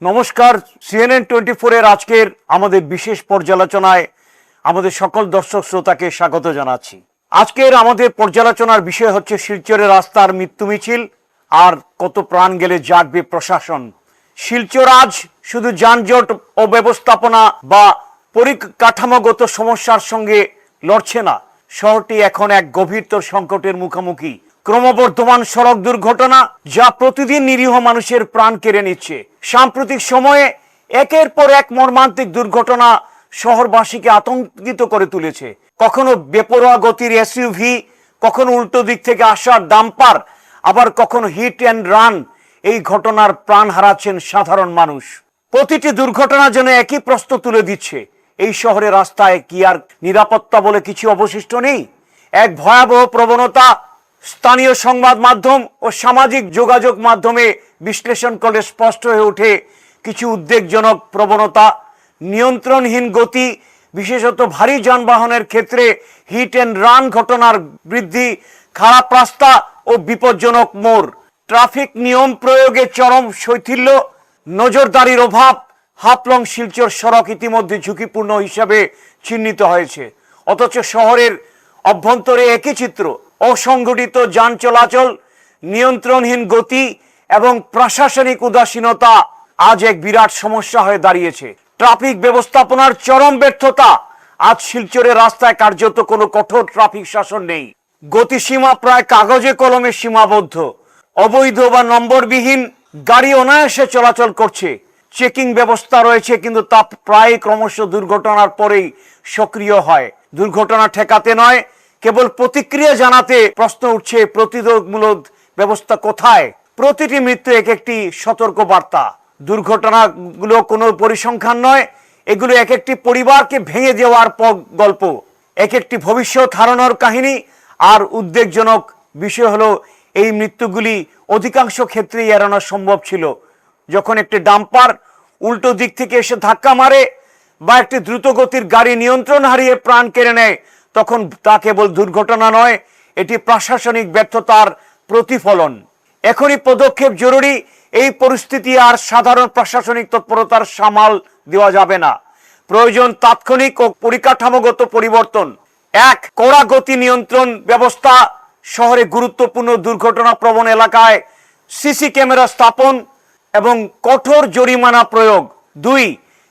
নমস্কার, CNN 24 এর আজকের আমাদের বিশেষ পর্যালোচনায় আমাদের সকল দর্শক শ্রোতাকে স্বাগত জানাচ্ছি। আজকের আমাদের পর্যালোচনার বিষয় হচ্ছে শিলচরের রাস্তার মৃত্যু মিছিল আর কত প্রাণ গেলে জাগবে প্রশাসন। শিলচর আজ শুধু যানজট ও ব্যবস্থাপনা বা পরিকাঠামোগত সমস্যার সঙ্গে লড়ছে না, শহরটি এখন এক গভীরতর সংকটের মুখোমুখি। ক্রমবর্ধমান সড়ক দুর্ঘটনা যা প্রতিদিন নিরীহ মানুষের প্রাণ কেড়ে নিচ্ছে। সাম্প্রতিক সময়ে একের পর এক মর্মান্তিক দুর্ঘটনা শহরবাসীকে আতঙ্কিত করে তুলেছে। কখনো বেপরোয়া গতির এসইউভি, কখনো উল্টো দিক থেকে আসা ডাম্পার, আবার কখনো হিট অ্যান্ড রান। এই ঘটনার প্রাণ হারাচ্ছেন সাধারণ মানুষ। প্রতিটি দুর্ঘটনা যেন একই প্রশ্ন তুলে দিচ্ছে, এই শহরের রাস্তায় কি আর নিরাপত্তা বলে কিছু অবশিষ্ট নেই? এক ভয়াবহ প্রবণতা স্থানীয় সংবাদ মাধ্যম ও সামাজিক যোগাযোগ মাধ্যমে বিশ্লেষণ করলে স্পষ্ট হয়ে ওঠে। কিছু উদ্বেগজনক প্রবণতা: নিয়ন্ত্রণহীন গতি, বিশেষত ভারী যানবাহনের ক্ষেত্রে হিট অ্যান্ড রান ঘটনার বৃদ্ধি, খারাপ রাস্তা ও বিপজ্জনক মোড়, ট্রাফিক নিয়ম প্রয়োগে চরম শৈথিল্য, নজরদারির অভাব। হাফলং শিলচর সড়ক ইতিমধ্যে ঝুঁকিপূর্ণ হিসাবে চিহ্নিত হয়েছে, অথচ শহরের অভ্যন্তরে একই চিত্র। অসংগঠিত যান চলাচল, নিয়ন্ত্রণহীন গতি এবং প্রশাসনিক উদাসীনতা আজ এক বিরাট সমস্যা হয়ে দাঁড়িয়েছে। ট্রাফিক ব্যবস্থাপনার চরম ব্যর্থতা। আজ শিলচরের রাস্তায় কার্যত কোনো কঠোর ট্রাফিক শাসন নেই। গতিসীমা প্রায় কাগজে কলমে সীমাবদ্ধ। অবৈধ বা নম্বরবিহীন গাড়ি অনায়াসে চলাচল করছে। চেকিং ব্যবস্থা রয়েছে, কিন্তু তা প্রায় ক্রমশ দুর্ঘটনার পরেই সক্রিয় হয়। দুর্ঘটনা ঠেকাতে নয়, কেবল প্রতিক্রিয়া জানাতে প্রশ্ন উঠছে, প্রতিরোধমূলক ব্যবস্থা কোথায়? প্রতিটি মৃত্যু এক একটি সতর্ক বার্তা। দুর্ঘটনাগুলো কোনো পরিসংখ্যান নয়, এগুলো এক একটি পরিবারকে ভেঙে দেওয়ার গল্প, এক একটি ভবিষ্যৎ হারানোর কাহিনী। আর উদ্বেগজনক বিষয় হলো, এই মৃত্যুগুলি অধিকাংশ ক্ষেত্রেই এড়ানো সম্ভব ছিল। যখন একটি ডাম্পার উল্টো দিক থেকে এসে ধাক্কা মারে বা একটি দ্রুতগতির গাড়ি নিয়ন্ত্রণ হারিয়ে প্রাণ কেড়ে নেয়, তখন তা কেবল দুর্ঘটনা নয়, এটি প্রশাসনিক ব্যর্থতার প্রতিফলন। এখনই পদক্ষেপ জরুরি। এই পরিস্থিতি আর সাধারণ প্রশাসনিক তৎপরতার সামাল দেওয়া যাবে না। প্রয়োজন তাৎক্ষণিক ও পরিকাঠামোগত পরিবর্তন। এক, কড়া গতি নিয়ন্ত্রণ ব্যবস্থা। শহরে গুরুত্বপূর্ণ দুর্ঘটনা প্রবণ এলাকায় সিসি ক্যামেরা স্থাপন এবং কঠোর জরিমানা প্রয়োগ। দুই,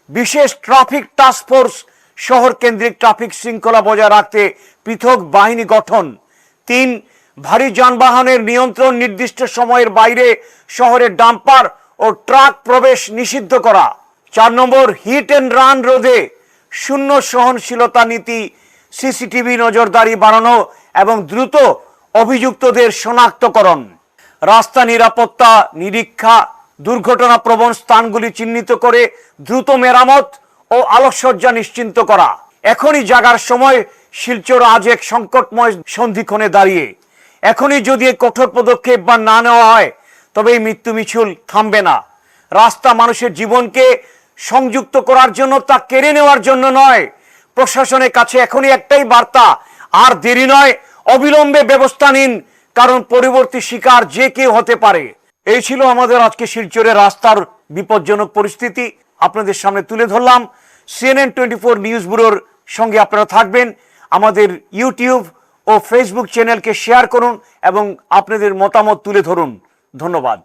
বিশেষ ট্রাফিক টাস্কফোর্স। শহর কেন্দ্রিক ট্রাফিক শৃঙ্খলা বজায় রাখতে পৃথক বাহিনী গঠন। তিন, ভারী যানবাহনের নিয়ন্ত্রণ, নির্দিষ্ট সময়ের বাইরে শহরে ডাম্পার ও ট্রাক প্রবেশ নিষিদ্ধ করা। 4 নম্বর, হিট অ্যান্ড রান রোধে শূন্য সহনশীলতা নীতি, সিসিটিভি নজরদারি বাড়ানো এবং দ্রুত অভিযুক্তদের শনাক্তকরণ। রাস্তা নিরাপত্তা নিরীক্ষা, দুর্ঘটনা প্রবণ স্থানগুলি চিহ্নিত করে দ্রুত মেরামত ও আলোকসজ্জা নিশ্চিন্ত করা। এখনই জাগার সময়। শিলচর আজ এক সংকটময় সন্ধিক্ষণে দাঁড়িয়ে। এখনই যদি কঠোর পদক্ষেপ বা না নেওয়া হয়, তবে এই মৃত্যু মিছিল থামবে না। রাস্তা মানুষের জীবনকে সংযুক্ত করার জন্য, তা কেড়ে নেওয়ার জন্য নয়। প্রশাসনের কাছে এখনই একটাই বার্তা: আর দেরি নয়, অবিলম্বে ব্যবস্থা নিন, কারণ পরবর্তী শিকার যে কেউ হতে পারে। এই ছিল আমাদের আজকে শিলচরের রাস্তার বিপজ্জনক পরিস্থিতি, আপনাদের সামনে তুলে ধরলাম। CNN 24 নিউজ ব্যুরোর সঙ্গে আপনারা থাকবেন। আমাদের ইউটিউব ও ফেসবুক চ্যানেলকে শেয়ার করুন এবং আপনাদের মতামত তুলে ধরুন। ধন্যবাদ।